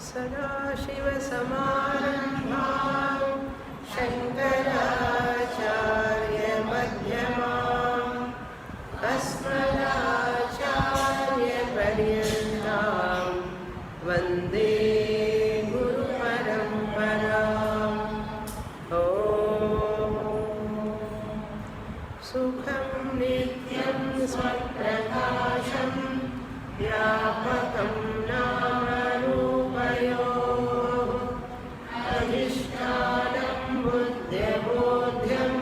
सदाशिवसमारम्भां शङ्कराचार्यमध्यमाम् अस्मदाचार्यपर्यन्तां वन्दे गुरुपरम्पराम्। ॐ सुखं नित्यं स्वप्रकाशं व्यापकं नामरूपयोः अधिष्ठानं बुद्ध्यबोध्यं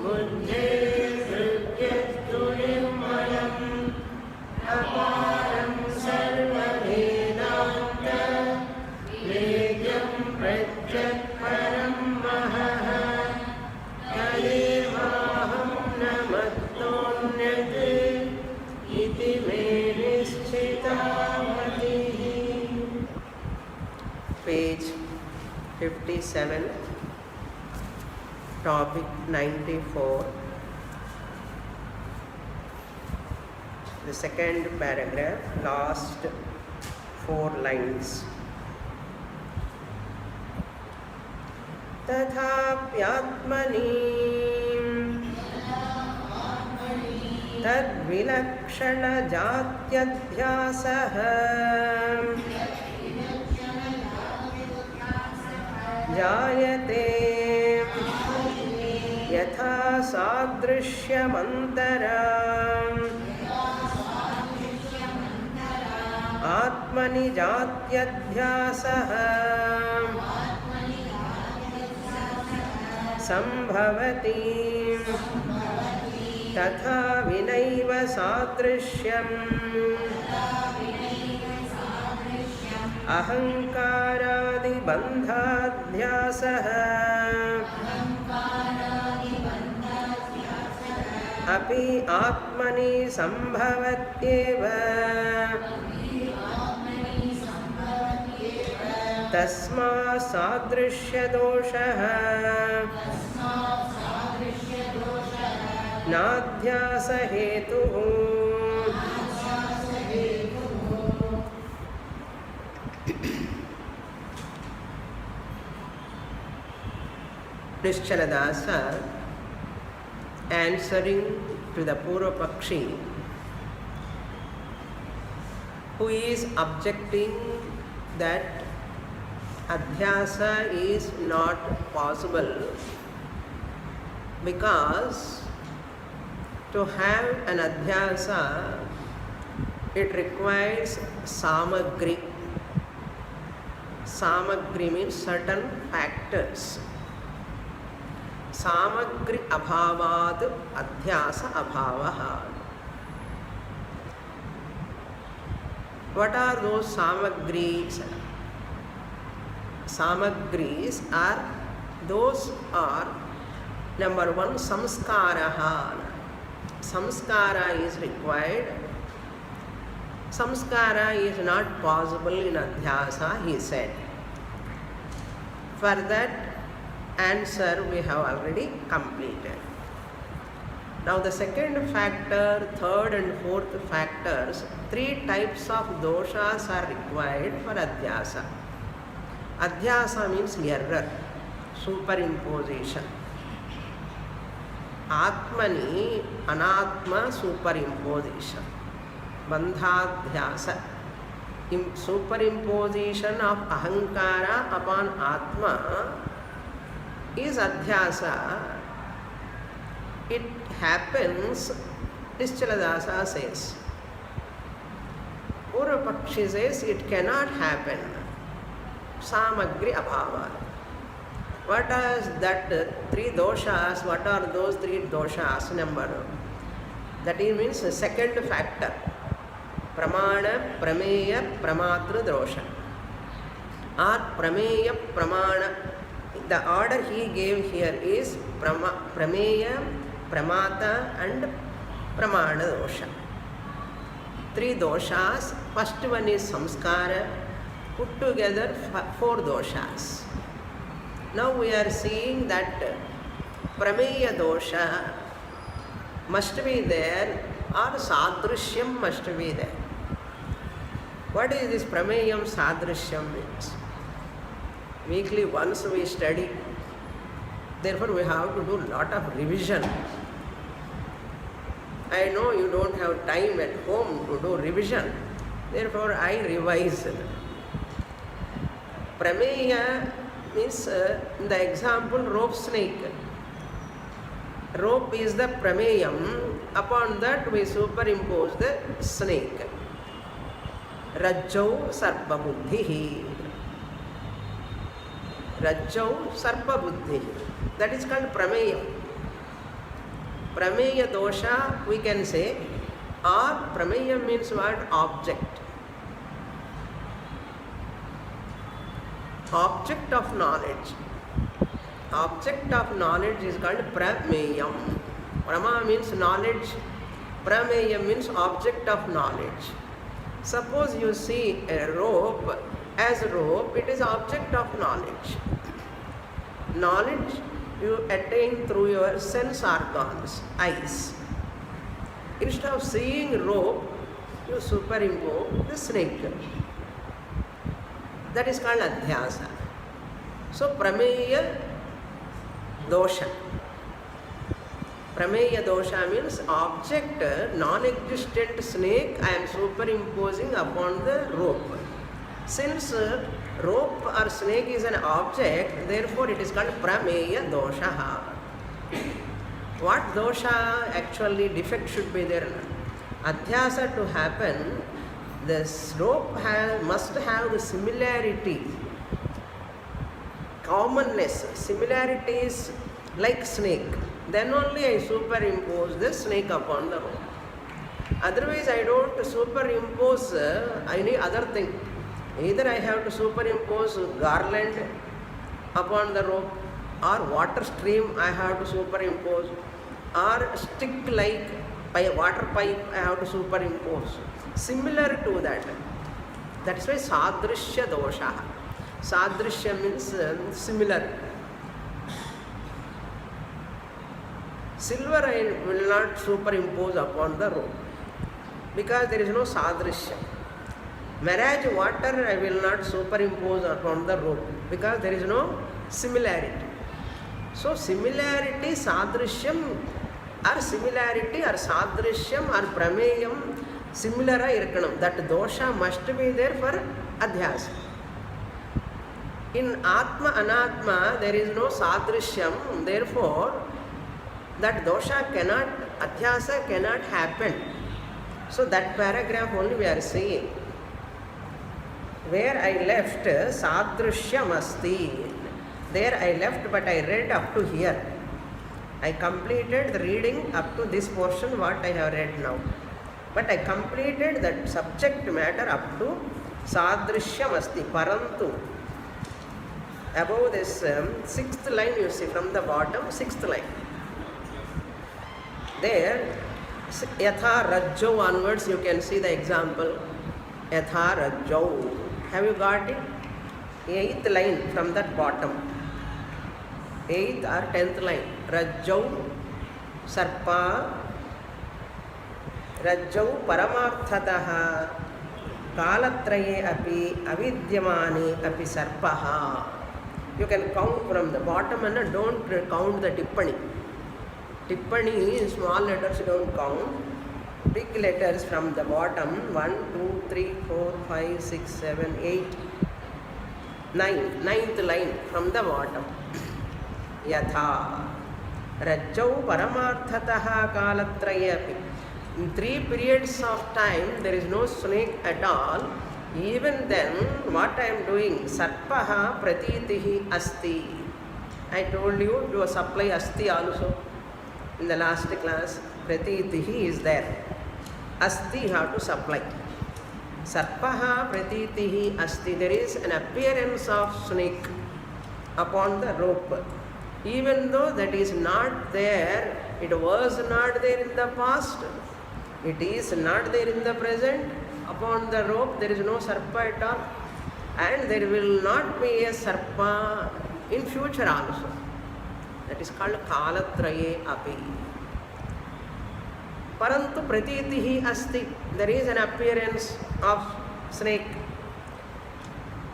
बुद्धेर्हृद्यस्तु निर्मलम् अपारं सर्ववेदान्त वेद्यं प्रत्यक्परं महः तदेवाहं न मत्तोऽन्यत् इति मे निश्चितामतिः। Page 57, topic 94, the second paragraph, last 4 lines. तथाप्यात्मनि तद्विलक्षणजात्यध्यासः जायते यथा सादृश्यमन्तरा आत्मनि जात्यध्यासः संभवति तथा विनैव सादृश्यम् अहङ्कारादिबन्धाध्यासः अपि आत्मनि सम्भवत्येव तस्मात् सादृश्यदोषः नाध्यासहेतुः। Nischala answering to the Purva Pakshi who is objecting that adhyasa is not possible because to have an adhyasa it requires samagri. Samagri means certain factors. Samagri abhavad adhyasa abhavaha. What are those samagris? Samagris are, those are, number one, samskaraha. Samskara is required. Samskara is not possible in adhyasa, he said. For that answer we have already completed. Now the second factor, third and fourth factors, 3 types of doshas are required for adhyasa. Adhyasa means error, superimposition. Atmani, anatma, superimposition. Bandhadhyasa, superimposition of ahankara upon atma is adhyasa. It happens, Nischala says. Purva Pakshi says it cannot happen. Samagri abhava. What is that 3 doshas? What are those 3 doshas? Number. That means the second factor. Pramana, prameya, pramatra dosha. Or prameya, pramana. The order he gave here is prameya, pramata and pramana dosha. 3 doshas. First one is samskara. Put together 4 doshas. Now we are seeing that prameya dosha must be there or sadrishyam must be there. What is this Prameyam Sadrishyam means? Weekly once we study. Therefore we have to do lot of revision. I know you don't have time at home to do revision. Therefore I revise. Prameya means in the example rope snake. Rope is the prameyam. Upon that we superimpose the snake. Rajjau sarpa buddhihi. Rajjau sarpa buddhihi. That is called prameyam. Prameya dosha we can say, or prameya means what? Object. Object of knowledge. Object of knowledge is called prameyam. Prama means knowledge. Prameya means object of knowledge. Suppose you see a rope as a rope, it is object of knowledge. Knowledge you attain through your sense organs, eyes. Instead of seeing rope, you superimpose the snake. That is called adhyasa. So prameya dosha. Prameya dosha means object, non-existent snake I am superimposing upon the rope. Since rope or snake is an object, therefore it is called prameya dosha. What dosha actually defect should be there? Adhyasa to happen, this rope must have the similarity, commonness, similarities like snake. Then only I superimpose the snake upon the rope. Otherwise I don't superimpose any other thing. Either I have to superimpose garland upon the rope, or water stream I have to superimpose, or stick like a water pipe I have to superimpose. Similar to that. That's why sadrishya dosha. Sadrishya means similar. Silver I will not superimpose upon the rope because there is no sadrishya. Marriage water I will not superimpose upon the rope because there is no similarity. So similarity, sadrishyam, or similarity or sadrishyam or prameyam similar irkanam. That dosha must be there for adhyasa. In Atma Anatma there is no sadrishyam, therefore that dosha cannot, adhyasa cannot happen. So that paragraph only we are seeing. Where I left sadrishyam asti, there I left but I read up to here. I completed the reading up to this portion what I have read now. But I completed that subject matter up to sadrishyam asti, parantu. Above this sixth line you see from the bottom, sixth line. There, yatha rajjau onwards you can see the example. Yatha rajjau. Have you got it? 8th line from that bottom. 8th or 10th line. Rajjau sarpa. Rajjau paramarthataha. Kalatraye api avidyamani api sarpaha. You can count from the bottom and don't count the tippani. Tippani, small letters don't count. Big letters from the bottom, 1, 2, 3, 4, 5, 6, 7, 8, 9, ninth line from the bottom. Yatha Rajjau Paramarthataha Kalatrayapi. In 3 periods of time there is no snake at all. Even then, what I am doing, Sarpaha Pratitihi Asti. I told you to supply Asti also in the last class. Pratitihi is there. Asti you have to supply. Sarpaha Pratitihi Asti. There is an appearance of snake upon the rope. Even though that is not there, it was not there in the past, it is not there in the present. Upon the rope there is no sarpa at all, and there will not be a sarpa in future also. That is called kalatraye api. Parantu pratitihi asti. There is an appearance of snake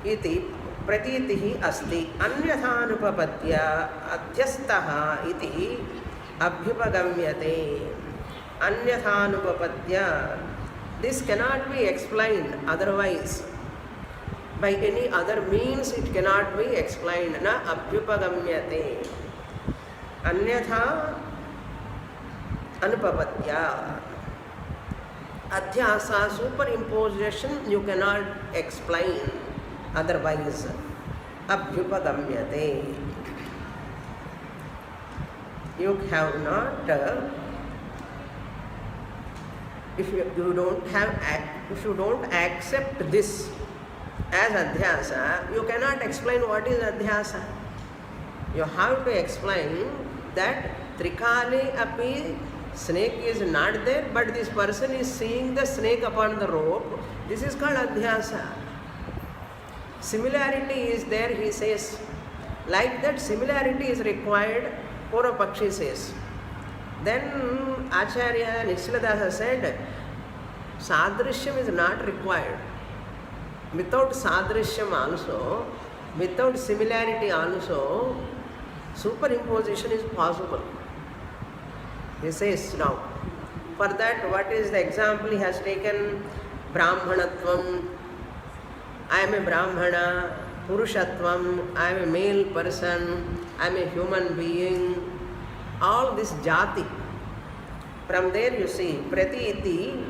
iti pratitihi asti anyathanupapatya adhyastha iti abhyupagamyate. Anyathanupapatya, this cannot be explained otherwise. By any other means it cannot be explained. Na abhyupagamyate. Anyatha anupapatya. Adhyasa, superimposition, you cannot explain otherwise. Abhyupagamyate. You have not, if you don't accept this as adhyasa, you cannot explain what is adhyasa. You have to explain that trikale api, snake is not there, but this person is seeing the snake upon the rope. This is called adhyasa. Similarity is there, he says. Like that, similarity is required, Purvapakshi says. Then Acharya Nischal said, Sadrishyam is not required. Without Sadrishyam also, without similarity also, superimposition is possible. He says now. For that, what is the example he has taken? Brahmanatvam. I am a Brahmana. Purushatvam. I am a male person. I am a human being. All this jati. From there you see, pratiti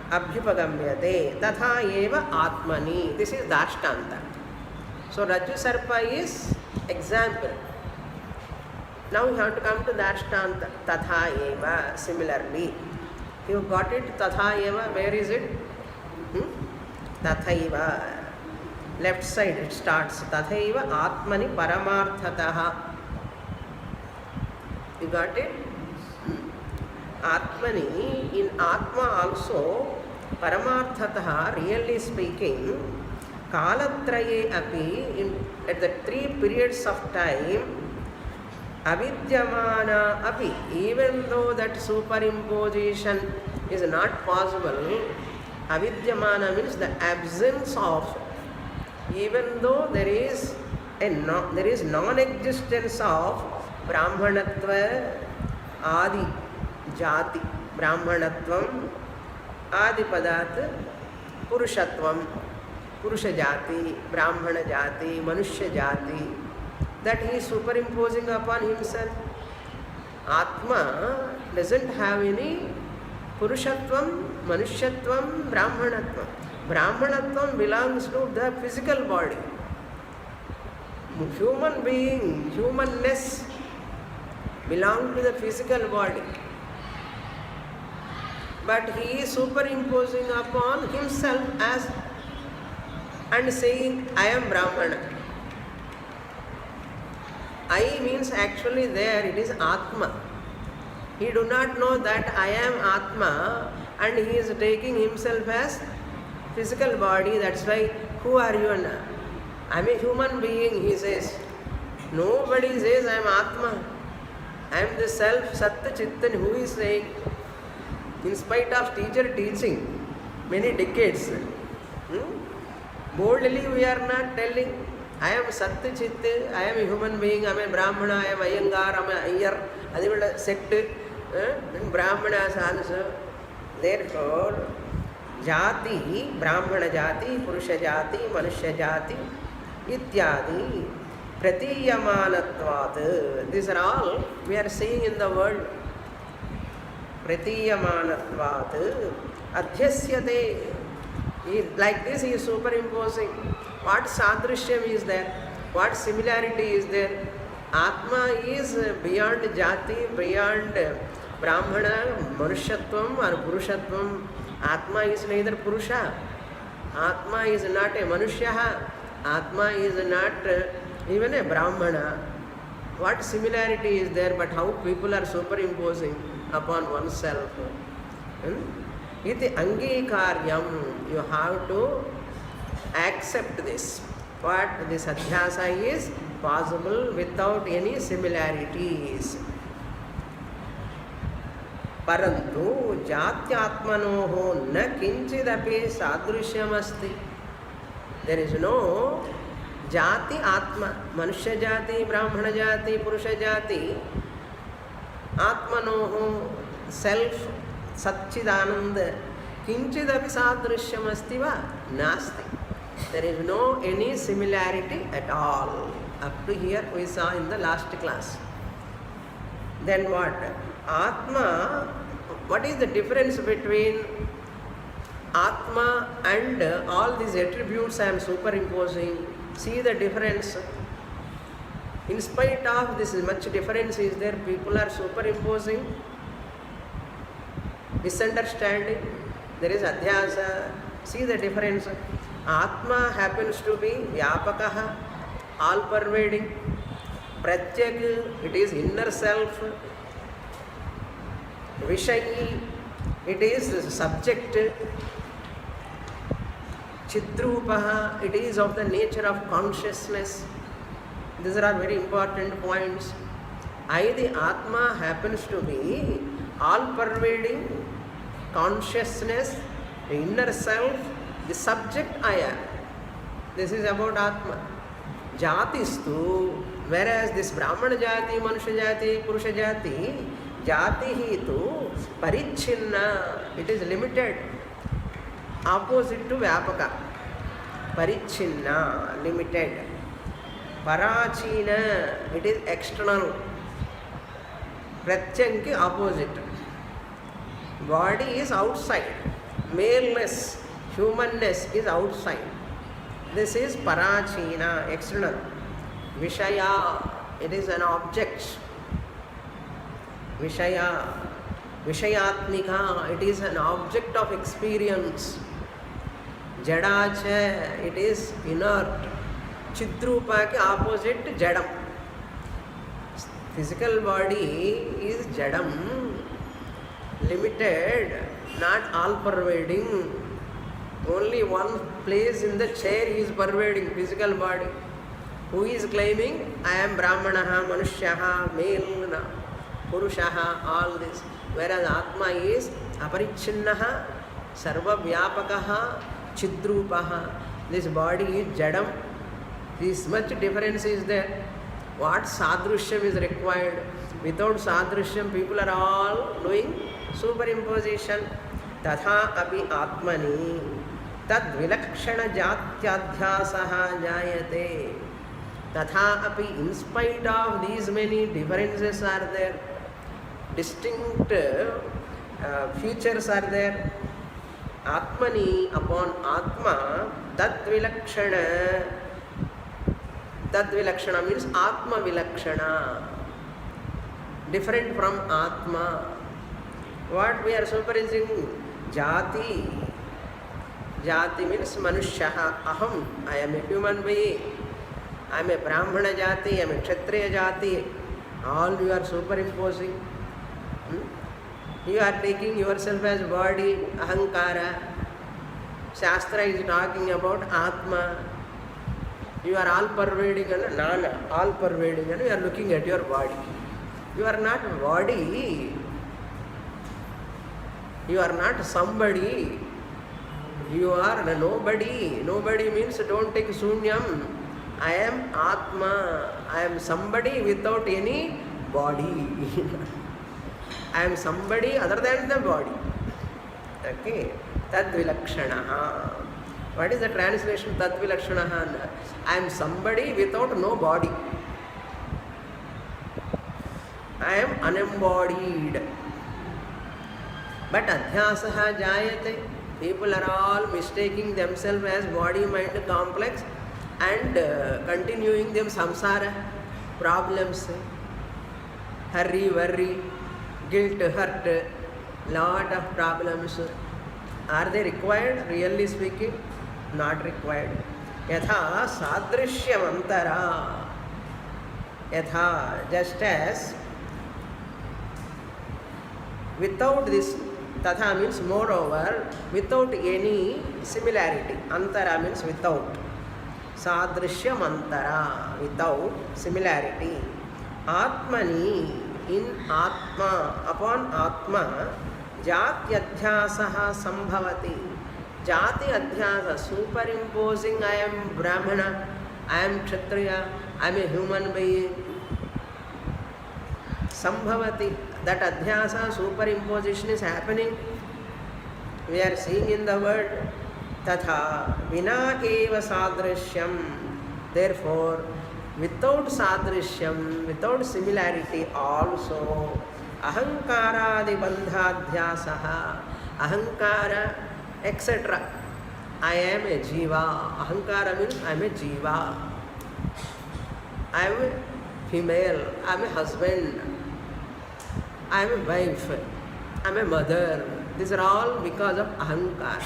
abhyupagamyate tatha eva atmani. This is dashtanta. So Rajju Sarpa is example. Now you have to come to dashtanta. Tatha eva, similarly. You got it? Tatha eva, where is it? Tatha eva. Left side it starts. Tatha eva atmani paramārthataha. You got it? Atmani, in Atma also, Paramārthataha, really speaking, Kalatraye api, at the 3 periods of time, Avidyamana api, even though that superimposition is not possible, Avidyamana means the absence of, even though there is non-existence of Brahmanatva Adi Jati, Brahmanatvam Adi Padat Purushatvam, Purusha Jati, Brahmana Jati, Manushya Jati, that he is superimposing upon himself. Atma doesn't have any Purushatvam, Manushyatvam, Brahmanatvam. Brahmanatvam belongs to the physical body. Human being, humanness belongs to the physical body. But he is superimposing upon himself as and saying, I am Brahmana. I means actually there it is Atma. He do not know that I am Atma and he is taking himself as physical body. That's why, who are you? I am a human being, he says. Nobody says I am Atma. I am the self, Satta Chittan. Who is saying? In spite of teacher teaching many decades, boldly we are not telling, I am Satta Chitta, I am a human being, I am a Brahmana, I am Iyengar, I am a Iyer, that is a sect, Brahmanas also. Therefore, Jati, Brahmana Jati, Purusha Jati, Manushya Jati, Ityadi, Pratiyamanatvat. These are all we are seeing in the world. Pratiyamanatvat, Adhyasyate. Like this he is superimposing. What sadrishyam is there? What similarity is there? Atma is beyond Jati, beyond Brahmana, Manushyatvam or Purushatvam. Atma is neither Purusha. Atma is not a Manushya. Atma is not even a Brahmana. What similarity is there, but how people are superimposing upon oneself. Iti angikaryam. You have to accept this. What this adhyasa is possible without any similarities. Parantu Jatyatmanoho na kinchidapi sadrishyamasti. There is no Jati Atma, Manushya Jati, Brahmana Jati, Purusha Jati, Atmanoho, self, Satchidananda, Kinchidapi sadrishyamasti va? Nasti. There is no any similarity at all. Up to here we saw in the last class. Then what? Atma, what is the difference between Atma and all these attributes I am superimposing? See the difference. In spite of this much difference is there, people are superimposing misunderstanding. There is adhyasa. See the difference. Atma happens to be vyapakaha, all pervading. Pratyak, it is inner self. Vishayi, it is subject. Chidrupaha, it is of the nature of consciousness. These are very important points. The Atma happens to be all pervading consciousness, the inner self, the subject I am. This is about Atma. Jatistu, whereas this Brahmana Jati, Manusha Jati, Purusha Jati, Jati tu parichinna, it is limited. Opposite to Vyapaka. Parichinna, limited. Parachina, it is external. Pratyanki, opposite. Body is outside. Maleness, humanness is outside. This is Parachina, external. Vishaya, it is an object. Vishaya, Vishayatmika, it is an object of experience. Jadacha, it is inert. Chidrupa ke opposite Jadam. Physical body is Jadam, limited, not all pervading. Only one place in the chair is pervading physical body. Who is claiming? I am Brahmanaha, Manushyaha, male, Purushaha, all this. Whereas Atma is Aparichinnaha, Sarva Vyapakaha, Chidrupaha. This body is Jadam. This much difference is there. What Sadrishyam is required? Without Sadrishyam, people are all doing superimposition. Tatha api Atmani tad vilakshana jatyadhyasaha jayate. Tatha api, in spite of these many differences are there, distinct features are there. Atmani, upon Atma, tad vilakshana. Tad vilakshana means Atma vilakshana. Different from Atma. What we are superimposing? Jati. Jati means Manushyaha. Aham, I am a human being. I am a Brahmana Jati, I am a Kshatriya Jati. All you are superimposing. You are taking yourself as body, ahankara. Shastra is talking about Atma. You are all pervading and Nana, all pervading, and you are looking at your body. You are not body. You are not somebody. You are nobody. Nobody means don't take sunyam. I am Atma. I am somebody without any body. I am somebody other than the body. Okay. Tad vilakshanaha. What is the translation? Tad vilakshanaha. I am somebody without no body. I am unembodied. But adhyasaha jayate. People are all mistaking themselves as body-mind complex and continuing them samsara, problems, hurry, worry, guilt, hurt, lot of problems. Are they required? Really speaking, not required. Yatha sadrishyamantara. Yatha, just as without this, tatha means moreover, without any similarity. Antara means without. Sadrishyamantara, without similarity. Atmani, in Atma, upon Atma, Jati Adhyasaha Sambhavati. Jati Adhyasa, superimposing I am Brahmana, I am Kshatriya, I am a human being. Sambhavati, that Adhyasa, superimposition is happening. We are seeing in the world. Tatha vina eva sadrishyam. Therefore, without sadrishyam, without similarity also, ahankaradi bandhadhyasaha, ahankara, etc. I am a jiva. Ahankara means I am a jiva. I am a female. I am a husband. I am a wife. I am a mother. These are all because of ahankara.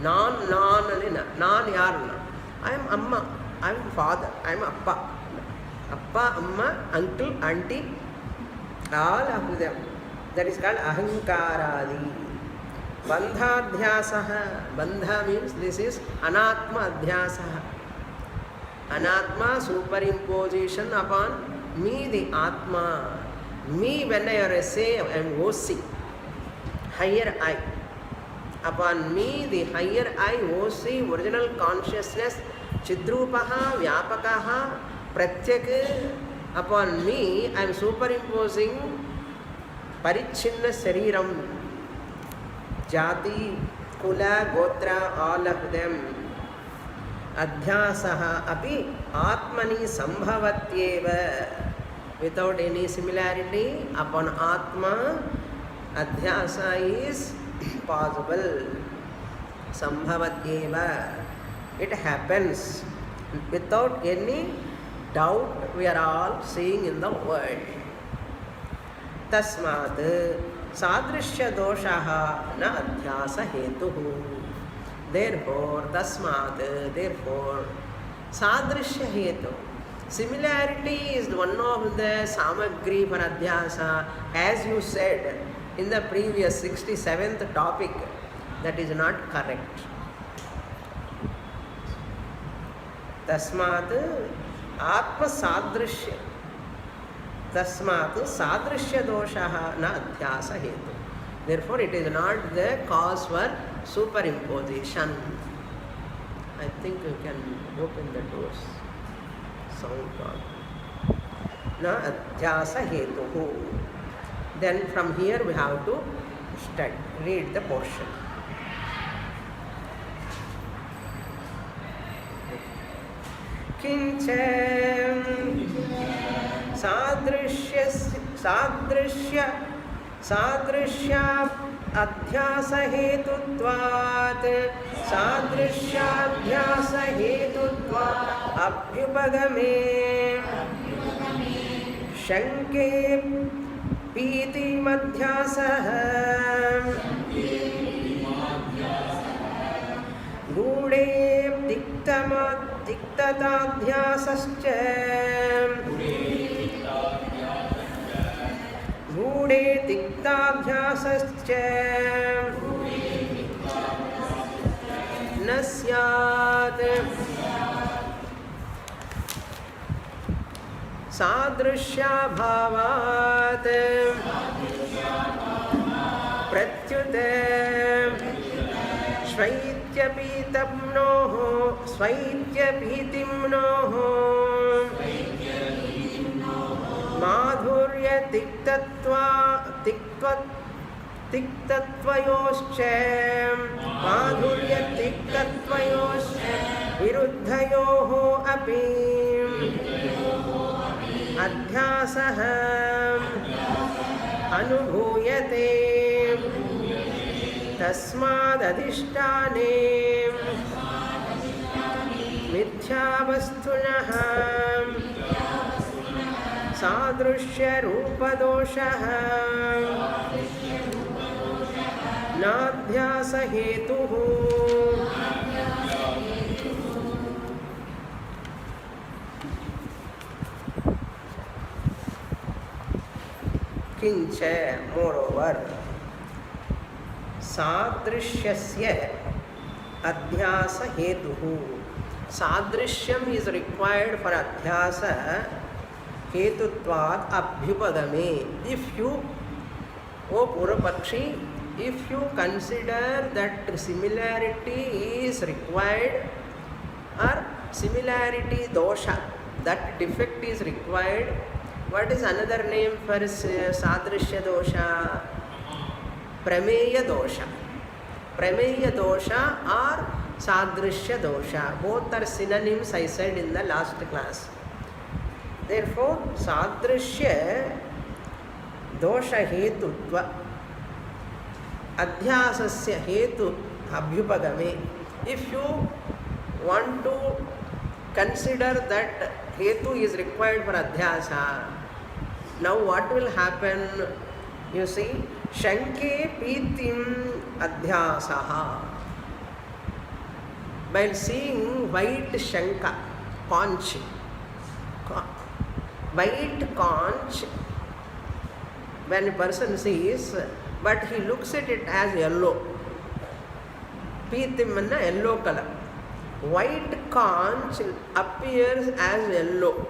Non-yarna. I am Amma. I am father. I am Appa. Appa, Amma, uncle, auntie, all of them. That is called ahankaradi. Bandhadhyasaha. Bandha means this is anatma adhyasaha. Anatma, superimposition upon me, the Atma. Me, when I say I am OC, higher I. Upon me, the higher I, OC, original consciousness, Chidrupaha, Vyapakaha, Pratyaka. Upon me, I am superimposing Parichinna Sariram, Jati, Kula, Gotra, all of them. Adhyasaha api Atmani Sambhavatyeva. Without any similarity, upon Atma, Adhyasa is possible. Sambhavatyeva. It happens without any doubt. We are all seeing in the world. Tasmat sadrishya doshaha na adhyasa hetuhu. Therefore, tasmat, therefore, sadrishya hetu. Similarity is one of the samagri for adhyasa, as you said in the previous 67th topic. That is not correct. Tasmat atma sadrishya. Tasmat sadrishya doshaha na adhyasa hetu. Therefore, it is not the cause for superimposition. I think you can open the doors. Sound gone. Na adhyasa hetuhu. Then from here we have to read the portion. Kincha sadrishya adhyasa hetutvat sadrishyadhyasa hetutvat abhyupagame shanke piti madhyasah gude diktataadhyasascha gude diktadhyasascha nasyat sadrishya bhavat pratyute svaityapītimnoho madhurya tiktattvayoscha madhurya tiktattvayoscha viruddhayoho api adhyasah anubhuyate tasmad adhisthane मिथ्यावस्थुनः सादृश्य रूपदोषः नाध्यास हेतुः किंच moreover सादृश्यस्य अध्यास हेतुः. Sadrishyam is required for adhyasa Hetutvad abhyupagame. If you, O Purapakshi, if you consider that similarity is required or similarity dosha, that defect is required, what is another name for sadrishya dosha? Prameya dosha. Prameya dosha or sadrishya dosha. Both are synonyms I said in the last class. Therefore, sadrishya dosha hetutva adhyasasya hetu abhyupagame. If you want to consider that hetu is required for adhyasa, now what will happen? You see, Shanke Pitim Adhyasaha. By seeing white Shanka, conch, white conch, when a person sees, but he looks at it as yellow. Pitim is yellow color. White conch appears as yellow.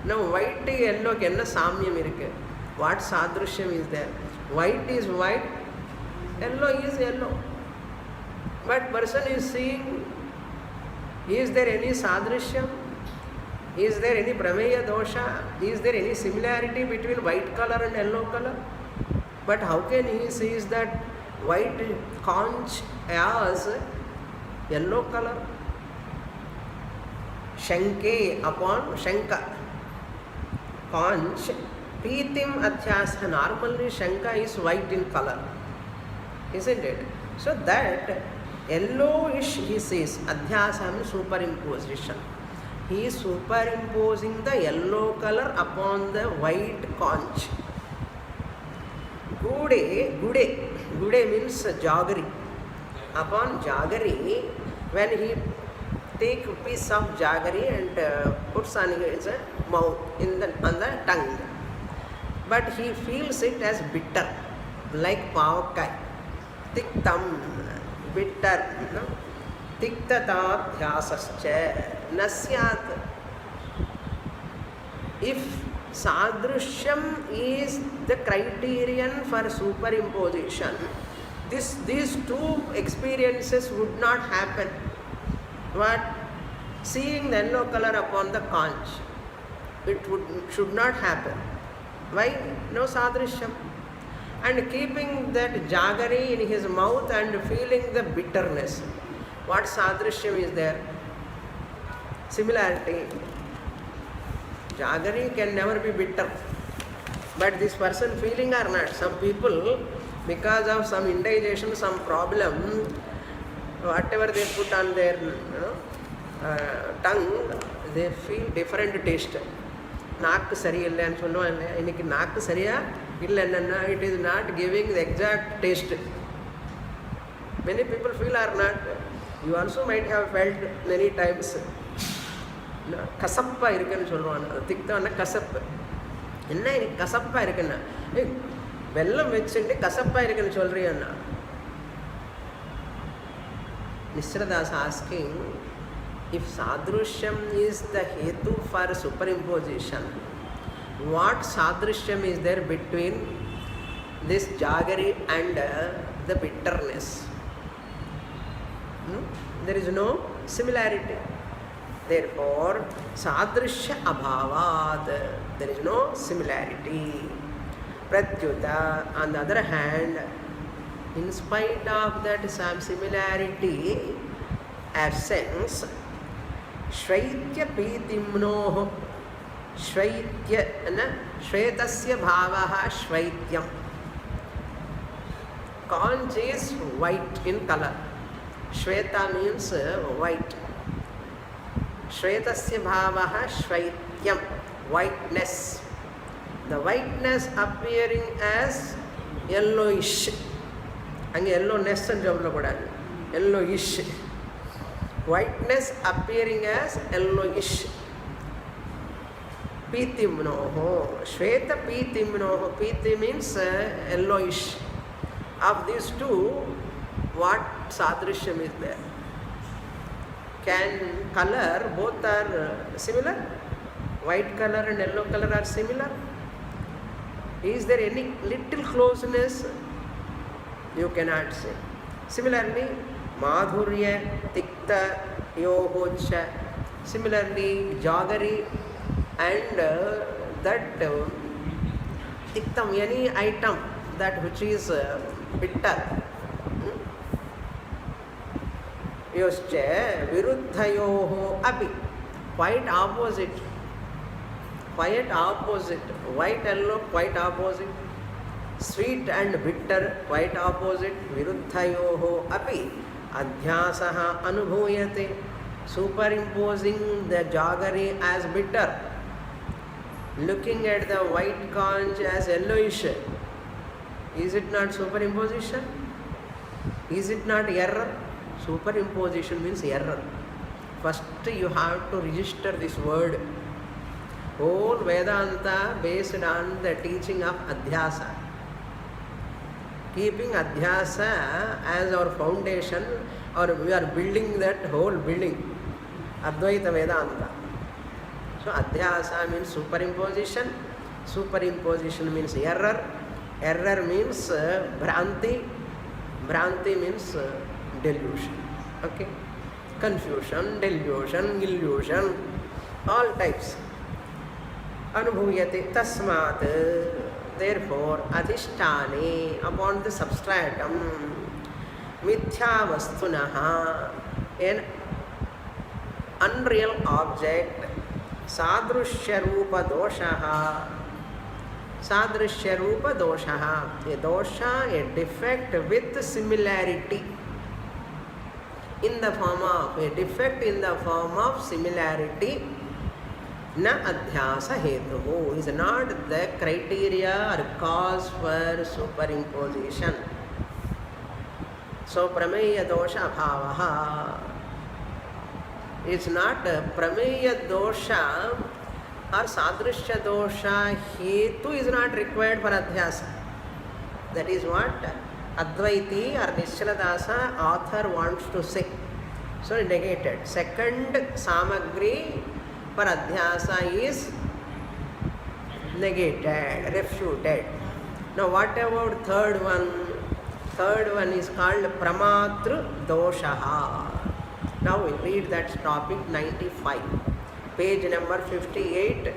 Now, white and yellow kenna samyam irukku. What sadrishyam is there? White is white, yellow is yellow. But person is seeing, is there any sadrishyam? Is there any prameya dosha? Is there any similarity between white color and yellow color? But how can he see that white conch as yellow color? Shanke upon Shanka. Conch. Pitim adhyasa. Normally Shanka is white in color. Isn't it? So that yellowish he sees. Adhyasa means superimposition. He is superimposing the yellow color upon the white conch. Gude means jaggery. Upon jaggery, when he take a piece of jaggery and puts on his mouth, on the tongue, but he feels it as bitter, like pavakai. Tiktam, bitter. Tiktataadhyasascha nasyat. If sadrishyam is the criterion for superimposition, these two experiences would not happen. What? Seeing the yellow color upon the conch, should not happen. Why? No sadrishyam. And keeping that jaggery in his mouth and feeling the bitterness, what sadrishyam is there? Similarity. Jaggery can never be bitter. But this person feeling or not, some people, because of some indigestion, some problem, whatever they put on their tongue, they feel different taste. Naakku sari illa nu solluvaanga, innikku naakku sariya illa enna, it is not giving the exact taste. Many people feel or not, you also might have felt many times. Kasappa irukku solluvaanga, tikta kasappa. Enna inik kasappa irukku, vellam vechindi kasappa irukku solriyanna. Nisradas asking, if sadrishyam is the hetu for superimposition, what sadrishyam is there between this jaggery and the bitterness? There is no similarity. Therefore, sadrishya abhavad, there is no similarity. Pratyuta, on the other hand, in spite of that some similarity, absence, Shvaitya Pitimnoh, Shvetasya Bhavaha Shvaityam. Conch is white in color. Shveta means white. Shvetasya Bhavaha Shvaityam, whiteness. The whiteness appearing as yellowish. And yellowness and yellowish. Whiteness appearing as yellowish. Pitimnoho. Shveta Pitimnoho. Piti means yellowish. Of these two, what sadrishyam is there? Can color both are similar? White color and yellow color are similar. Is there any little closeness? You cannot say. Similarly, madhurya, tikta, yohocha. Similarly, jagari and that tiktam, any item that which is bitter. Yoscha viruddhayoho api. Quite opposite. Quite opposite. White, yellow, quite opposite. Sweet and bitter, quite opposite. Viruddhayoho api adhyasaha anubhuyate. Superimposing the jaggery as bitter. Looking at the white conch as yellowish. Is it not superimposition? Is it not error? Superimposition means error. First you have to register this word. Whole Vedanta based on the teaching of Adhyasa. Keeping Adhyasa as our foundation, or we are building that whole building. Advaita Vedanta. So Adhyasa means superimposition. Superimposition means error. Error means Bhranti. Bhranti means delusion. Okay? Confusion, delusion, illusion, all types. Anubhuyate tasmat. Therefore, adhisthane, upon the substratum, mithya vastunaha, an unreal object, sadrushya rupa doshaha. Sadrushya rupa doshaha, a dosha, a defect with similarity. In the form of a defect in the form of similarity, na adhyasa hetuhu, is not the criteria or cause for superimposition. So prameya dosha bhavaha, it's not prameya dosha or sadrushya dosha hetu is not required for adhyasa. That is what Advaiti or Nischala author wants to say. So negated. Second samagri for adhyasa is negated, refuted. Now what about third one? Third one is called pramatru doshaha. Now we read that topic 95. Page number 58,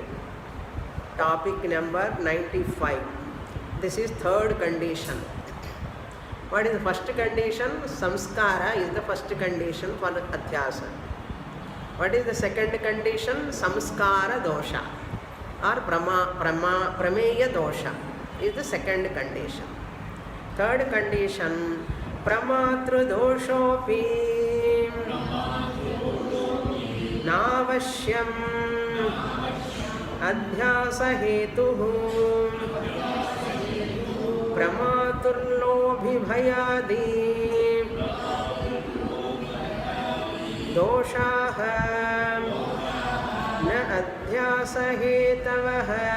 topic number 95. This is third condition. What is the first condition? Samskara is the first condition for adhyasa. What is the second condition? Samskara dosha or prameya dosha is the second condition. Third condition, pramatru doshopi navashyam adhyasa hetuhu pramaturlobhibhayadi doshaha na adhyasa hetavaha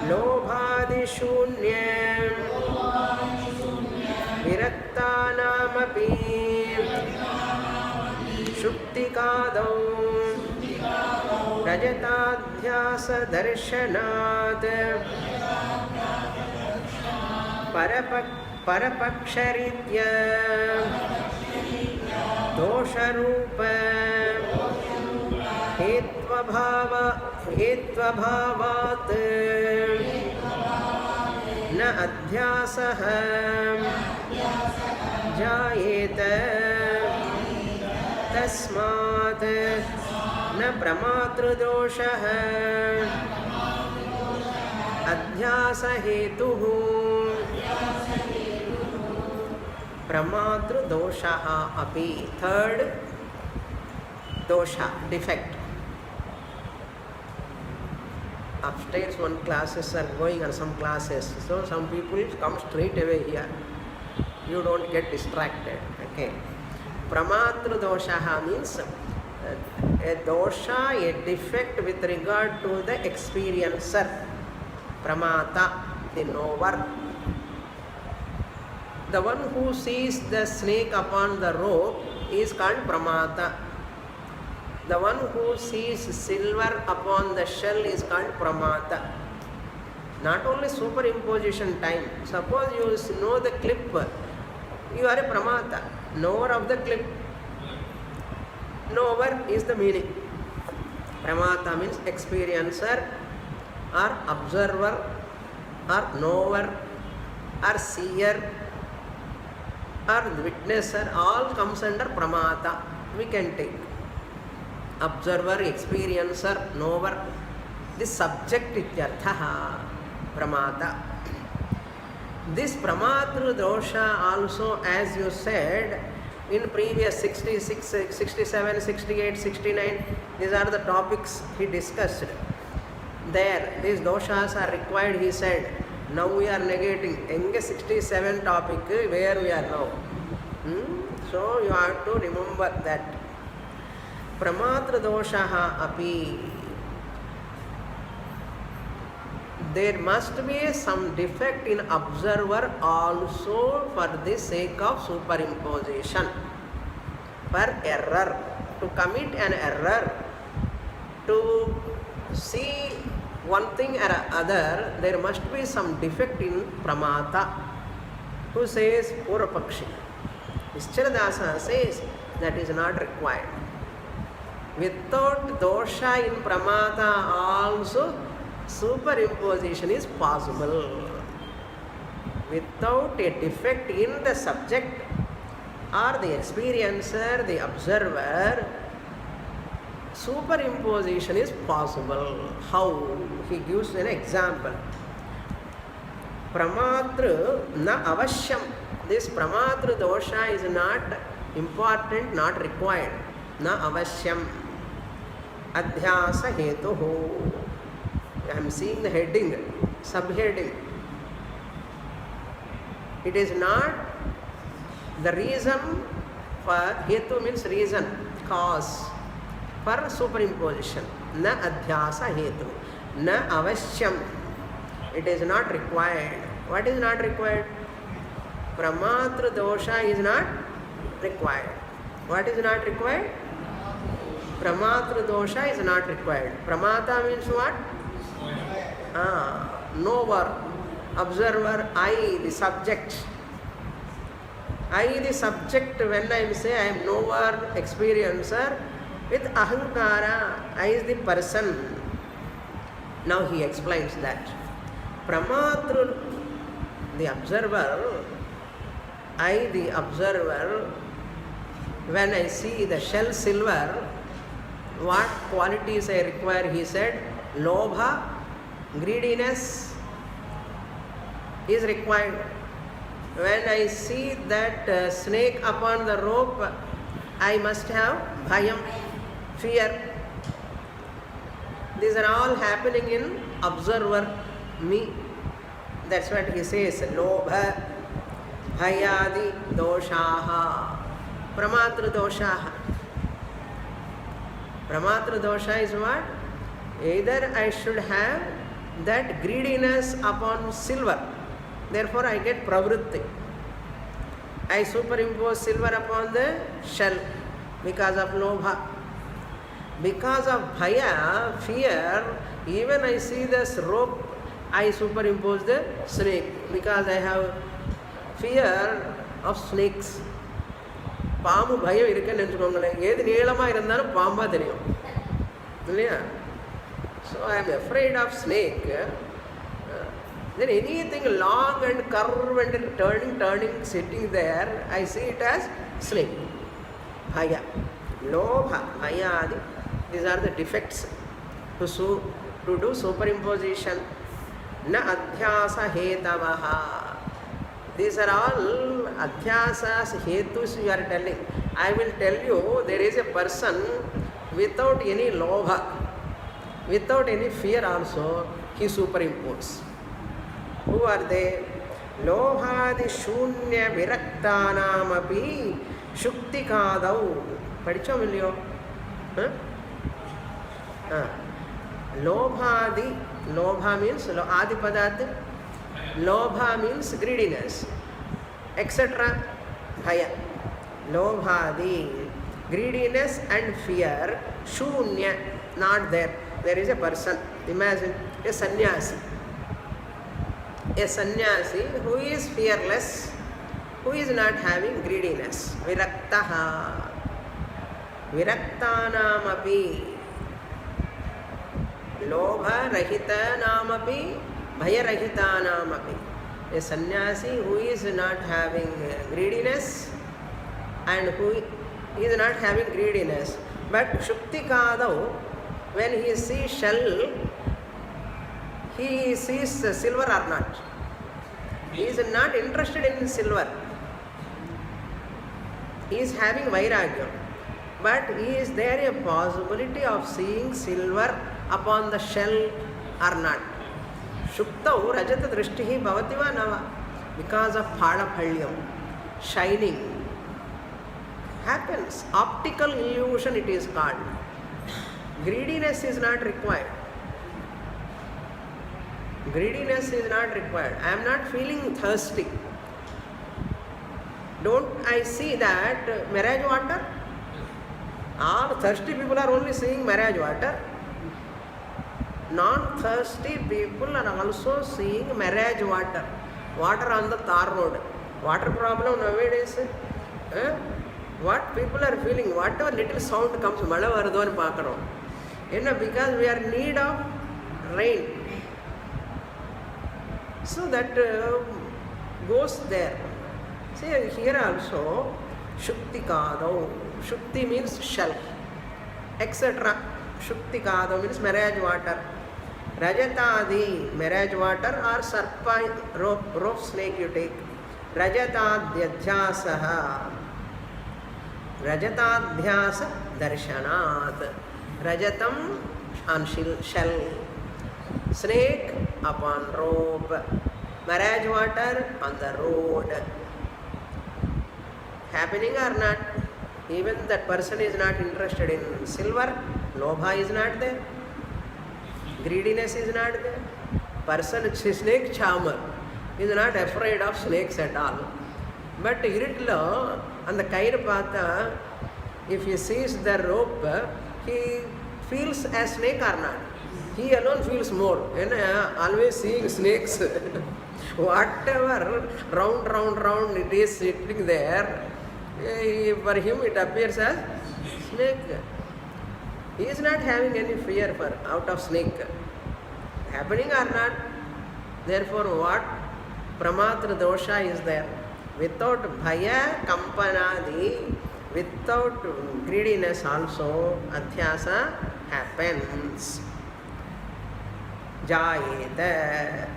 lobhadishunyam viraktanamapi shuktikadau rajatadhyasa darshanat parapaksharitya dosharupa hetvabhavat na adhyasaha jayeta tasmat na pramatru doshaha adhyasa hetuhu pramatru doshaha api. Third dosha, defect. Upstairs one classes are going on some classes, so some people come straight away here. You don't get distracted. Okay. Pramatru doshaha means a dosha, a defect with regard to the experiencer. Pramata, the knower. The one who sees the snake upon the rope is called pramata. The one who sees silver upon the shell is called pramata. Not only superimposition time. Suppose you know the clip, you are a pramata, knower of the clip. Knower is the meaning. Pramata means experiencer or observer or knower or seer or witnesser, all comes under pramata. We can take observer, experiencer, knower. This subject ityarthaha, pramata. This pramatru dosha also, as you said, in previous 66, 67, 68, 69, these are the topics he discussed. There, these doshas are required, he said. Now we are negating. In the 67 topic, where we are now. So you have to remember that. Pramatra doshaha api. There must be some defect in observer also for the sake of superimposition. For error. To commit an error, to see one thing or other, there must be some defect in pramata. Who says? Purapakshi. Vicharasagara says that is not required. Without dosha in pramata also, superimposition is possible. Without a defect in the subject or the experiencer, the observer, superimposition is possible. How? He gives an example. Pramatru na avashyam. This pramatru dosha is not important, not required. Na avashyam. Adhyasa hetuhu. I am seeing the heading, subheading. It is not the reason for, hetu means reason, cause, for superimposition. Na adhyasa hetu. Na avashyam. It is not required. What is not required? Pramatru dosha is not required. What is not required? Pramatru dosha is not required. Pramata means what? Knower, observer, I, the subject. I, the subject, when I say I am knower, experiencer, with ahankara, I is the person. Now he explains that. Pramatru, the observer, I, the observer, when I see the shell silver, what qualities I require? He said, lobha, greediness is required. When I see that snake upon the rope, I must have bhayam, fear. These are all happening in observer, me. That's what he says, lobha, bhayadi, doshaha, pramatru doshaha. Pramatru dosha is what? Either I should have that greediness upon silver, therefore I get pravritti. I superimpose silver upon the shell because of lobha. Because of bhaya, fear, even I see this rope, I superimpose the snake because I have fear of snakes. பாம்பு பயம் இருக்குன்னு நினச்சிக்கோங்களேன். ஏது நீளமாக இருந்தாலும் பாம்பாக தெரியும் இல்லையா? So I am afraid of snake. Then anything long and curved and turning, sitting there, I see it as snake. Bhaya, lobha, bhayadi. These are the defects to do superimposition. Na adhyasa hetavaha. These are all adhyasas, hetus you are telling. I will tell you, there is a person without any lobha, without any fear also, he superimposes. Who are they? Lobhadi shunya viraktanam api shuktikadau. Padichom illiyo? Lobhadi, lobha means adi padat. Lobha means greediness, etc. Bhaya. Lobhadi. greediness and fear, shunya, not there. There is a person, imagine a sannyasi. A sannyasi who is fearless, who is not having greediness. Viraktaha. Viraktanamapi. Lobha rahitanamapi. Bhaya rahitanamapi. A sannyasi who is not having greediness and who is not having greediness. But Shuktikādau, when he sees shell, he sees silver or not. He is not interested in silver. He is having vairagya. But is there a possibility of seeing silver upon the shell or not? Shuktau rajata drishtihi bhavati va nava. Because of phādaphalyam, shining, happens. Optical illusion it is called. Greediness is not required. Greediness is not required. I am not feeling thirsty. Don't I see that mirage water? All thirsty people are only seeing mirage water. Non-thirsty people are also seeing mirage water. Water on the tar road. Water problem nowadays. What people are feeling, whatever little sound comes, mala varudhu ani paakarom. Because we are in need of rain. So that goes there. See, here also, Shuktikādau. Shukti means shell, etc. Shuktikādau means mirage water. Rajatadi, mirage water or sarpa, rope snake you take. Rajatadhyadhyasaha. Rajatadhyasa darshanat. Rajatam on shell. Snake upon rope. Mirage water on the road. Happening or not? Even that person is not interested in silver. Lobha is not there. Greediness is not there. Person, snake charmer, is not afraid of snakes at all. But irritlo, on the kair pata, if he sees the rope, he feels a snake or not. He alone feels more. Always seeing snakes. Whatever round it is sitting there, for him it appears as snake. He is not having any fear out of snake. Happening or not, therefore what? Pramatra dosha is there. Without bhaya, kampanadi, without greediness also, adhyasa happens. Jayeta.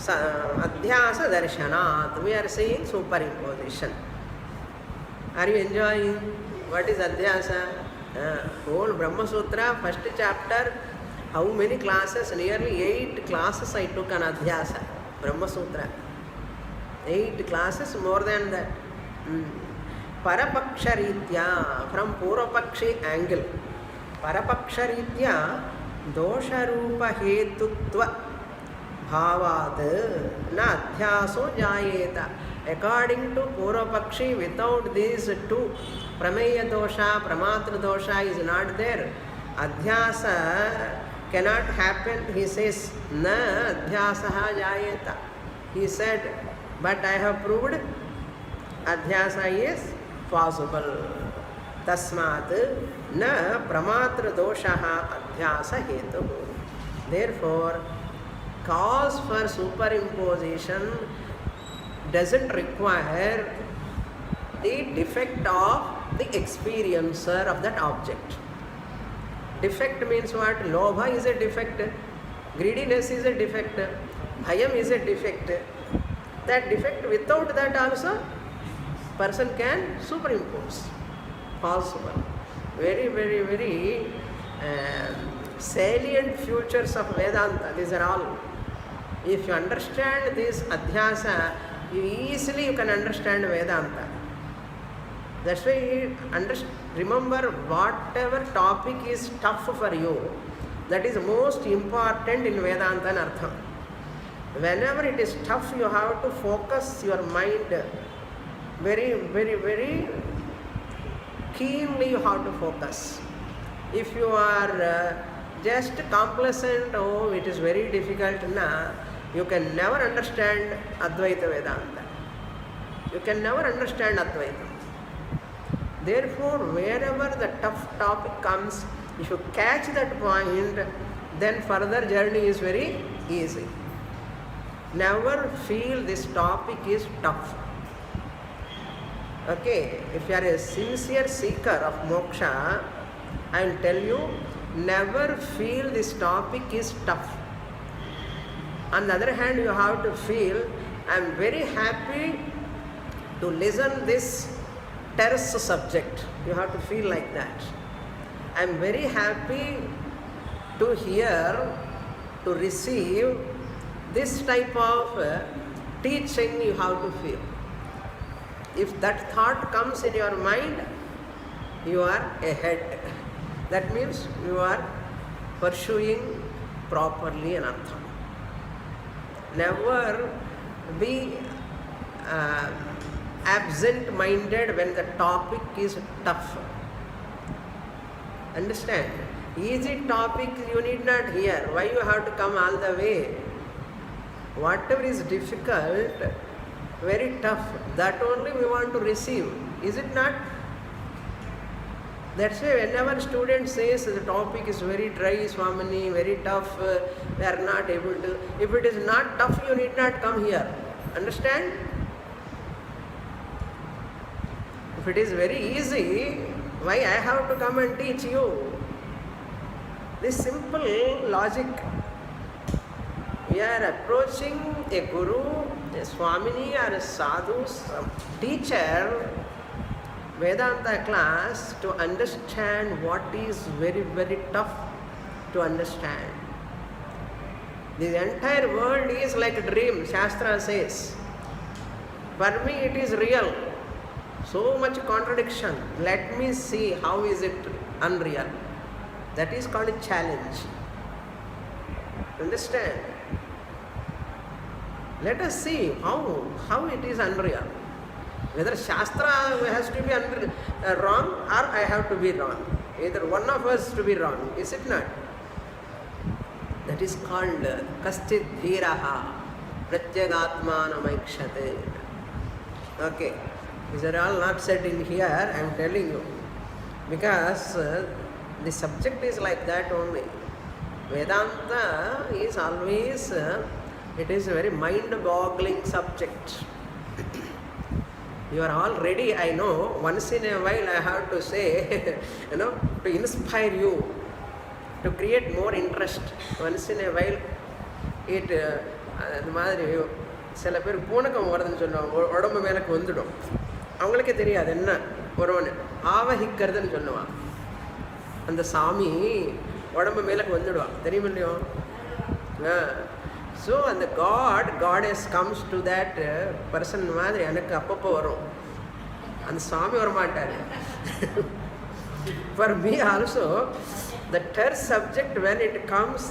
Adhyasa darshanat. We are saying superimposition. Are you enjoying? What is adhyasa? Whole Brahma Sutra, first chapter, how many classes? Nearly 8 classes I took on adhyasa. Brahma Sutra. 8 classes, more than that. Parapaksharitya, from Purapakshi angle. Parapaksharitya, dosharupa hetutva bhavad na adhyaso jayeta. According to Purapakshi, without these two, Prameya dosha, Pramatra dosha is not there. Adhyasa cannot happen. He says, na adhyasaha jayeta. He said, but I have proved adhyasa is possible. Tasmat na pramatra doshaha adhyasa hetu. Therefore, cause for superimposition doesn't require the defect of the experiencer of that object. Defect means what? Lobha is a defect. Greediness is a defect. Bhayam is a defect. That defect, without that also, person can superimpose. Possible. Very, very, very salient features of Vedānta. These are all. If you understand this adhyasa, you can understand Vedānta. That's why remember, whatever topic is tough for you, that is most important in Vedānta and Artham. Whenever it is tough, you have to focus your mind very, very, very keenly you have to focus. If you are just complacent, oh, it is very difficult, you can never understand Advaita Vedanta. You can never understand Advaita. Therefore, wherever the tough topic comes, if you catch that point, then further journey is very easy. Never feel this topic is tough. Okay, if you are a sincere seeker of moksha, I will tell you, never feel this topic is tough. On the other hand, you have to feel, I am very happy to listen this terse subject. You have to feel like that. I am very happy to hear, to receive this type of teaching. You have to feel. If that thought comes in your mind, you are ahead. That means you are pursuing properly an artha. Never be absent-minded when the topic is tough. Understand? Easy topic you need not hear. Why you have to come all the way? Whatever is difficult, very tough, that only we want to receive. Is it not? That's why whenever student says the topic is very dry, Swamini, very tough, they are not able to. If it is not tough, you need not come here. Understand? If it is very easy, why I have to come and teach you? This simple logic. We are approaching a guru, a Swamini or a Sadhu, some teacher, Vedanta class to understand what is very, very tough to understand. The entire world is like a dream, Shastra says. For me it is real. So much contradiction. Let me see how is it unreal. That is called a challenge. Understand? Let us see how it is unreal. Whether Shastra has to be wrong or I have to be wrong. Either one of us to be wrong. Is it not? That is called Kaschid Dhiraha Pratyagatmanamikshate. Okay. These are all not said in here, I am telling you. Because the subject is like that only. Vedanta is always, it is a very mind-boggling subject. You are all ready, I know. Once in a while I have to say, to inspire you, to create more interest. Once in a while, it, the மாதிரி சில பேர் பூனக்கம் வருதுன்னு சொல்லுவாங்க, உடம்பு மேலக்கு வந்துடும். அவங்களுக்கே தெரியாது என்ன ஒருவன் ஆவகிக்கிறதுன்னு சொல்லுவான். அந்த சாமி உடம்பு மேலக்கு வந்துடுவான், தெரியும் இல்லையோ? ஸோ அந்த goddess comes to that person மாதிரி எனக்கு அப்பப்போ வரும். அந்த சாமி வரமாட்டார். For me also, the third subject when it comes,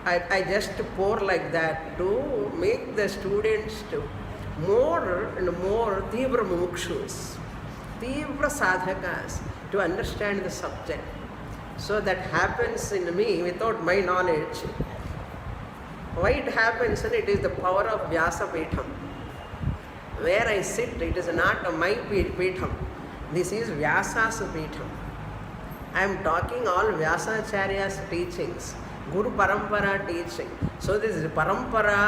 I just pour like that to make the students to more and more Tīvra Mumukshus, Tīvra Sadhakas, to understand the subject. So that happens in me without my knowledge. Why it happens? And it is the power of Vyasa Peetham. Where I sit, it is not my Peetham. This is Vyasa's Peetham. I am talking all Vyasacharya's teachings, Guru Parampara teaching. So this is Parampara.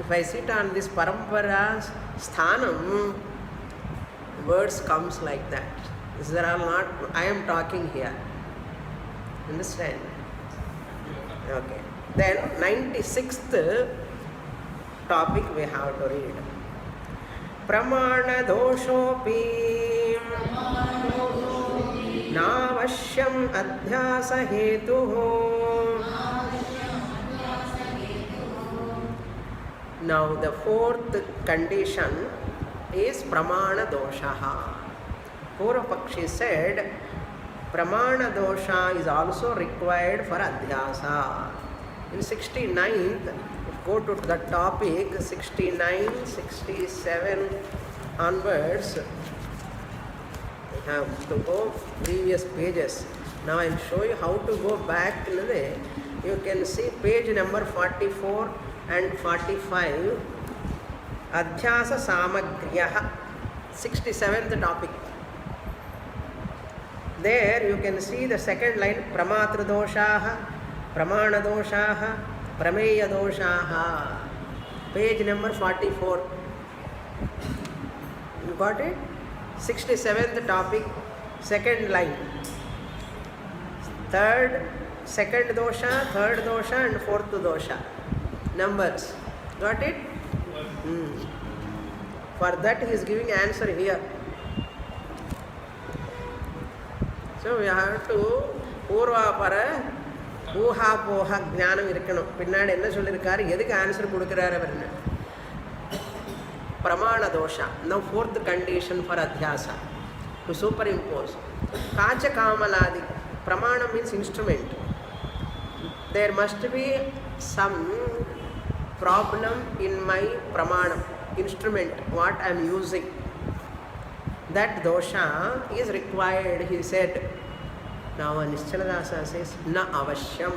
If I sit on this Parampara sthanam, words comes like that. These are all not, I am talking here. Understand? Okay. Then 96th topic we have to read. Pramana doshopi navashyam adhyasa hetuho. Now the fourth condition is pramana doshaha. Purvapakshi said pramana dosha is also required for adhyasa. In 69th, go to the topic 69, 67, onwards, we have to go previous pages. Now I will show you how to go back. You can see page number 44 and 45. Adhyasa Samagriyaha, 67th topic. There you can see the second line, Pramatra doshaha, Pramana doshaha, Prameya doshaha. Page number 44. You got it? 67th topic, second line. Second dosha, third dosha and fourth dosha. Numbers. Got it? For that he is giving answer here. So we have to Purvapara Uha Poha Jnanam Irkano. Pinnad enna sollirukkaru edhukku answer kudukkararu avarnu. Pramana dosha. Now fourth condition for adhyasa. To superimpose. Kacha kamaladi. Pramana means instrument. There must be some problem in my pramanam, instrument, what I am using. That dosha is required, he said. Now Nischala says, na avashyam.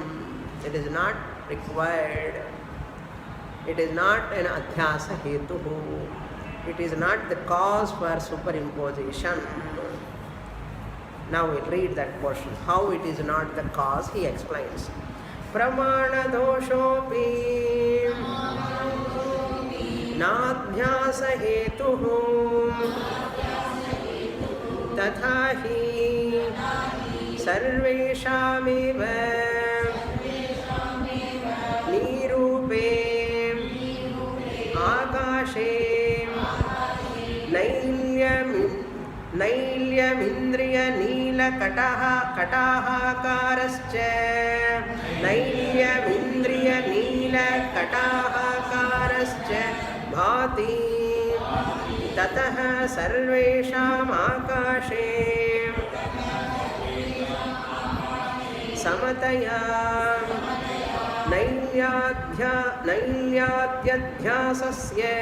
It is not required. It is not an adhyasa hetuhu. It is not the cause for superimposition. Now we'll read that portion. How it is not the cause, he explains. Pramana doshopi nadhyasa hetuhu tathahi sarveshamiva nirupe akashe nailyamindriya nila katahakarascha nailyamindriya nila katahakarascha bhati tataha sarvesham akashe samataya nailyadhyasasya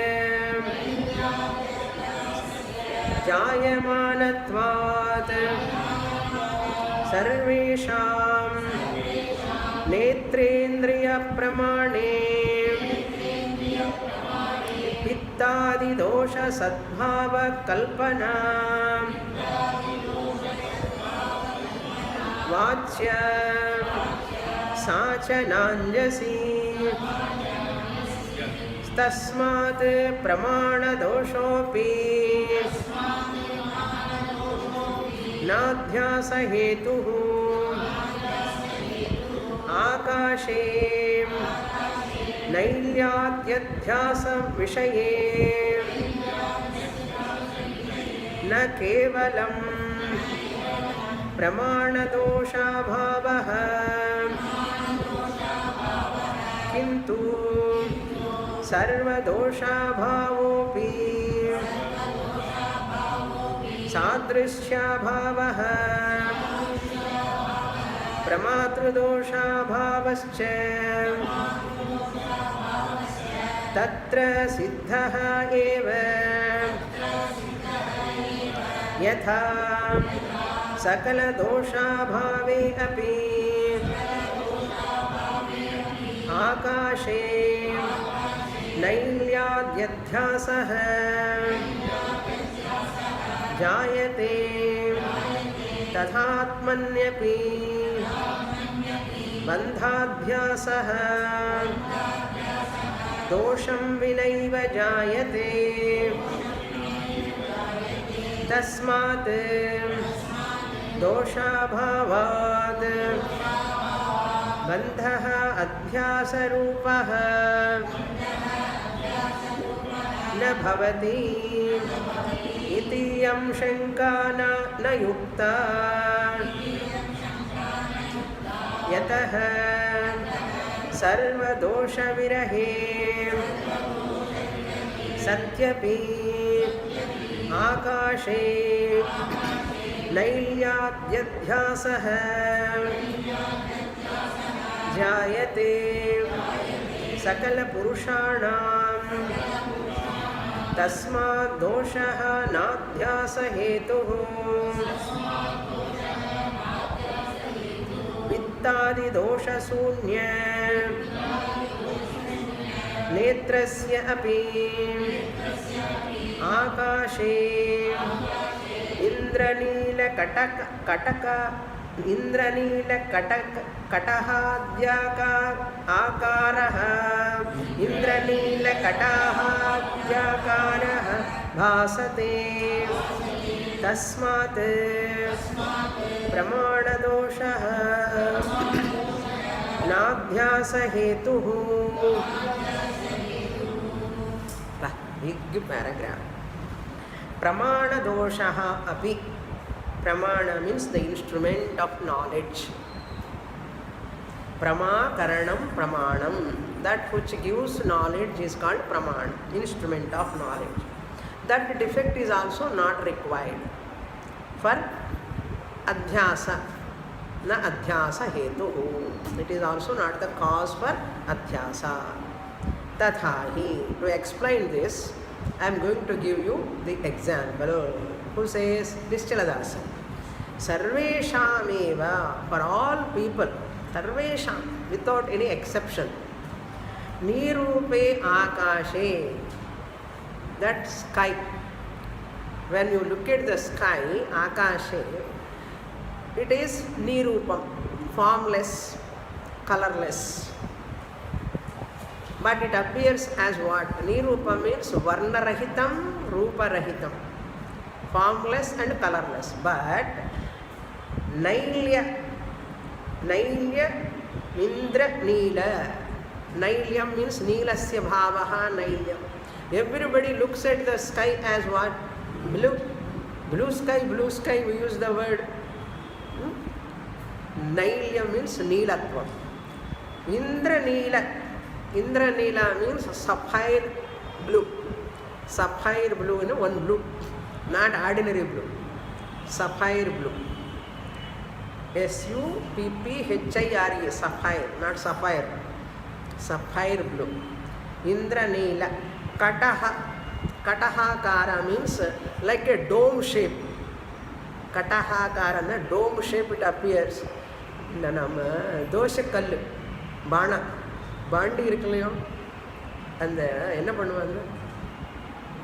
jayamanatvat sarvesham netrendriya pramane pittadi dosha sadbhava kalpana vachya sāchanānjasi tasmāt pramāna doshopi nādhyāsa hetuhu ākāshe nailyādhyadhyāsa viṣaye na kevalam pramāna dosha bhavaha किंतु सर्वदोषा भावोपि सादृश्या भावः प्रमातृदोषा भावश्च तत्र सिद्धः एव यथा सकलदोषा भावे अपि आकाशे नैल्याद्यध्यासः जायते तथात्मन्यपि बन्धाध्यासः दोषं विनैव जायते तस्मात् दोषाभावात् बन्धः अध्यासरूपः न भवति इति यं शङ्का न युक्ता यतः सर्वदोषविरहे सत्यपि आकाशे नैल्याद्यध्यासः जायते सकलपुरुषाणां Tasmāt doṣaha nādhyāsa hetuh Vittādi doṣa sūnya Netrasya api Ākāṣe Indranīla Katahadyaka Ākaraha Indranīla Katahadyakaraha Bhāsate Tasmāt Pramāna doṣaha Nādhyāsa hetuh. Big paragraph. Pramāna doṣaha api. Pramāna means the instrument of knowledge. Pramākaranam pramanam. That which gives knowledge is called pramāna, instrument of knowledge. That defect is also not required for adhyasa. Na adhyasa hetuhu. It is also not the cause for adhyasa. Tathahi. To explain this, I am going to give you the example. Who says? Nischaladasan. Sarveshameva, for all people, sarvesham, without any exception. Nirupe Ākāṣe, that sky. When you look at the sky, Ākāṣe, it is nirupam, formless, colorless. But it appears as what? Nirupam means varnarahitam, ruparahitam. Formless and colorless. But Nailya, Indra Neela. Nailyam means Neelasya bhavaha Nailyam. Everybody looks at the sky as what? Blue. Blue sky, we use the word. Nailyam means Neelatvam. Indra Neela means sapphire blue. Sapphire blue, one blue. Not ordinary blue. Sapphire blue. Suppphire, sapphire, not sapphire. Sapphire blue. Indra Neela. Katahakara means like a dome shape. Katahakara, dome shape it appears. Doshakallu. Bana. Bandi iruklayum. And enna pannuvaanga?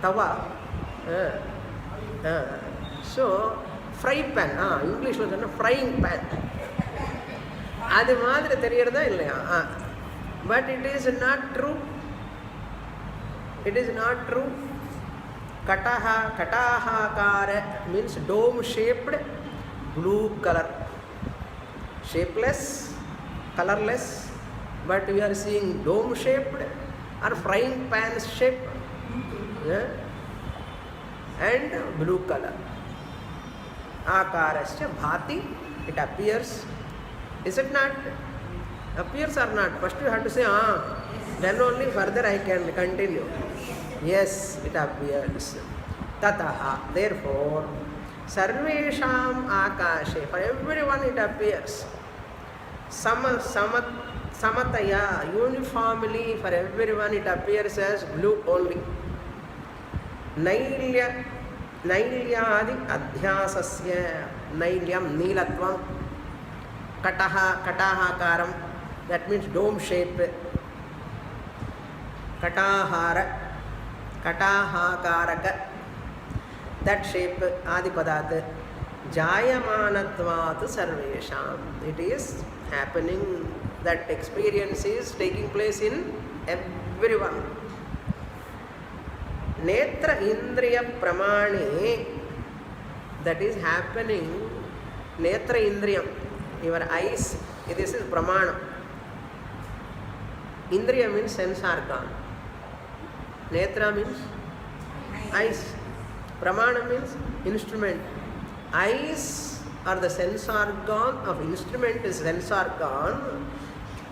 Tava. So, fry pan. English was frying pan. Adu maadhiri theriyarudha illaya? But it is not true. It is not true. Katahakara means dome shaped blue color. Shapeless, colorless, but we are seeing dome shaped or frying pan shape. And blue color. Ācarasya bhati, it appears. Is it not? Appears or not? First you have to say, then only further I can continue. Yes, it appears. Tataha, therefore, sarvesham ākāṣe, for everyone it appears. Samataya, uniformly for everyone it appears as blue only. Nailyādi adhyāsasya, Nailyam, Neelatvam, Katahakaram, that means dome shape. Katahakaraka, that shape, Adipadat, Jayamanatvat sarvesham. It is happening, that experience is taking place in everyone. Netra Indriya Pramane, that is happening. Netra Indriyam, your eyes, this is Pramana. Indriya means sense organ. Netra means eyes. Pramana means instrument. Eyes are the sense organ of instrument is sense organ.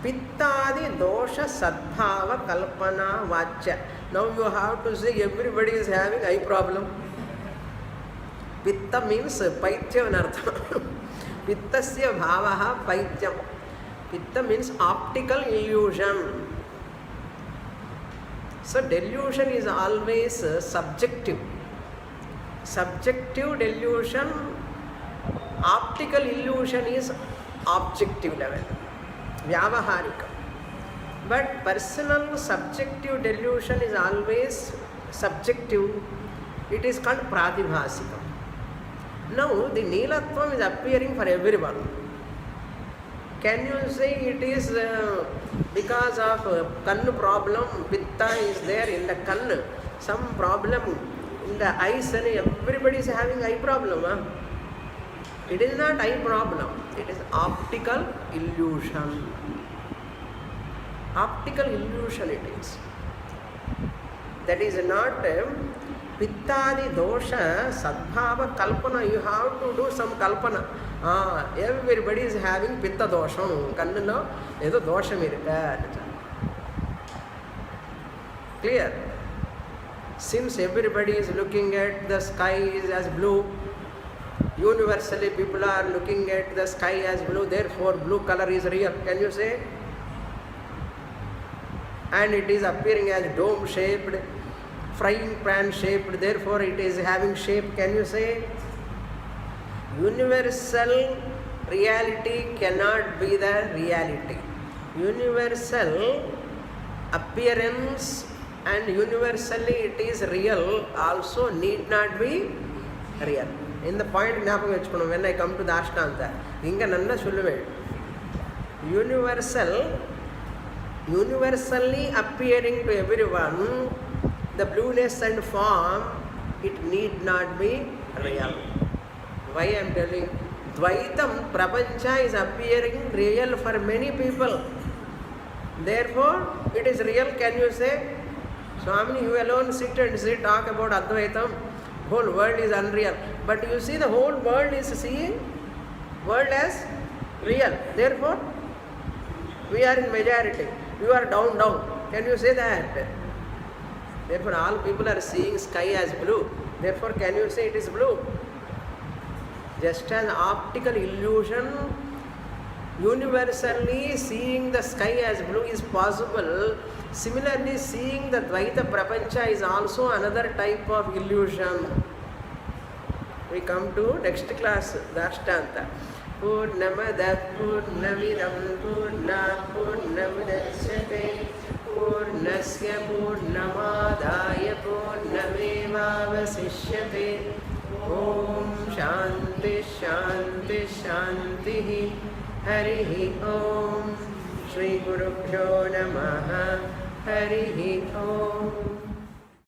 Pittadi dosha sadbhava kalpana vachya. Now you have to say everybody is having eye problem. Pitta means paitya anartha. Pittasya bhavaha paityam. Pitta means optical illusion. So delusion is always subjective. Subjective delusion, optical illusion is objective level, vyavaharika. But personal subjective delusion is always subjective. It is called pratibhasika. Now the Neelatvam is appearing for everyone. Can you say it is because of kannu problem, pitta is there in the kannu, some problem in the eyes, and everybody is having eye problem? Huh? It is not eye problem, it is optical illusion. Optical illusion it is. That is not pittadi dosha sadbhava kalpana. You have to do some kalpana. Everybody is having pitta dosham. Kannalo edo dosham irukka. Clear? Since everybody is looking at the sky as blue, universally people are looking at the sky as blue, therefore blue color is real. Can you say? And it is appearing as dome shaped, frying pan shaped, therefore it is having shape. Can you say? Universal reality cannot be the reality. Universal appearance and universally it is real also need not be real. In the point when I come to the Ashtanta, universally appearing to everyone, the blueness and form, it need not be real. Why I am telling? Dvaitam, Prapancha is appearing real for many people. Therefore, it is real. Can you say? Swamini, you alone sit and talk about Advaitam. Whole world is unreal. But you see the whole world is seeing world as real. Therefore, we are in majority. You are down. Can you say that? Therefore, all people are seeing sky as blue. Therefore, can you say it is blue? Just as optical illusion, universally seeing the sky as blue is possible, similarly seeing the Dvaita Prapancha is also another type of illusion. We come to next class, Dashtanta. Purnamada Purnamidam Purna Purnamudachyate Purnasya Purnamadaya Purnamevavasishyate. Om Shanti Shanti Shanti. Harihi Om. Shri Gurubhyo Namaha. Harihi Om.